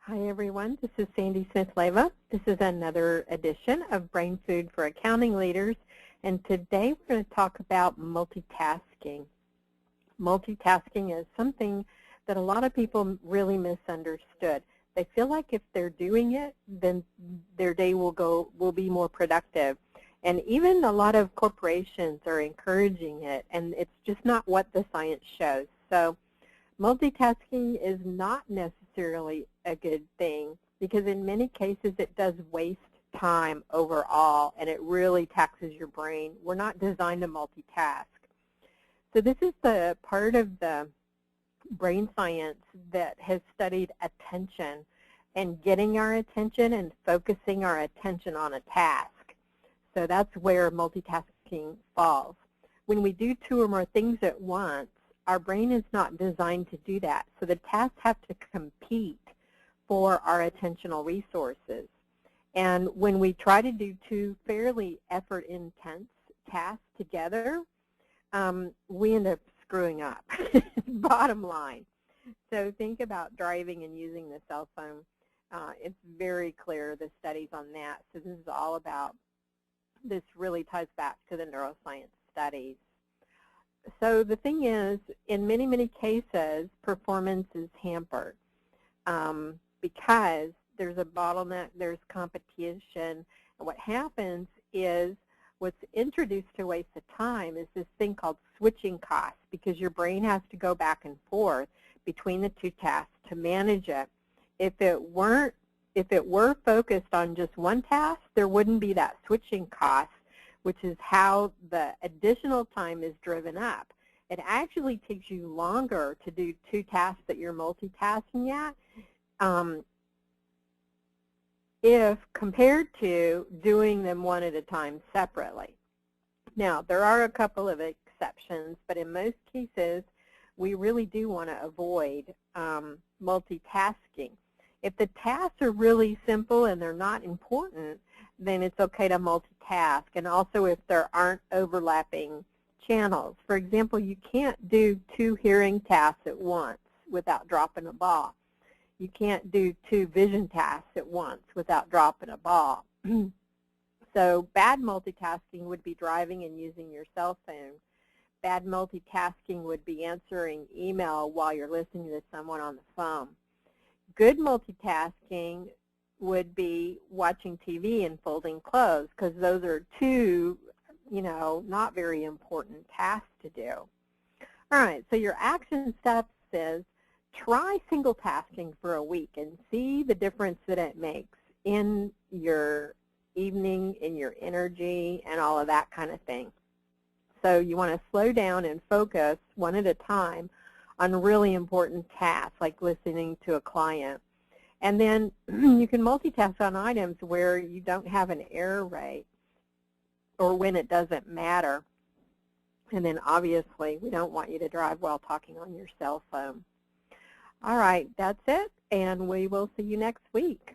Hi everyone, this is Sandy Smith-Leva. This is another edition of Brain Food for Accounting Leaders, and today we're going to talk about multitasking. Multitasking is something that a lot of people really misunderstood. They feel like if they're doing it, then their day will be more productive. And even a lot of corporations are encouraging it, and it's just not what the science shows. So multitasking is not necessarily a good thing because in many cases it does waste time overall, and it really taxes your brain. We're not designed to multitask. So this is the part of the brain science that has studied attention and getting our attention and focusing our attention on a task. So that's where multitasking falls. When we do two or more things at once, our brain is not designed to do that. So the tasks have to compete for our attentional resources. And when we try to do two fairly effort-intense tasks together, we end up screwing up, bottom line. So think about driving and using the cell phone. It's very clear, the studies on that. So this is all about, this really ties back to the neuroscience studies. So the thing is, in many, many cases, performance is hampered because there's a bottleneck, there's competition, and what happens is what's introduced to waste of time is this thing called switching costs, because your brain has to go back and forth between the two tasks to manage it. If it were focused on just one task, there wouldn't be that switching cost, which is how the additional time is driven up. It actually takes you longer to do two tasks that you're multitasking at if compared to doing them one at a time separately. Now, there are a couple of exceptions, but in most cases, we really do want to avoid multitasking. If the tasks are really simple and they're not important, then it's okay to multitask, and also if there aren't overlapping channels. For example, you can't do two hearing tasks at once without dropping a ball. You can't do two vision tasks at once without dropping a ball. So bad multitasking would be driving and using your cell phone. Bad multitasking would be answering email while you're listening to someone on the phone. Good multitasking would be watching TV and folding clothes, because those are two, not very important tasks to do. All right, so your action steps is try single tasking for a week and see the difference that it makes in your evening, in your energy, and all of that kind of thing. So you want to slow down and focus one at a time on really important tasks, like listening to a client. And then you can multitask on items where you don't have an error rate or when it doesn't matter. And then obviously we don't want you to drive while talking on your cell phone. All right, that's it, and we will see you next week.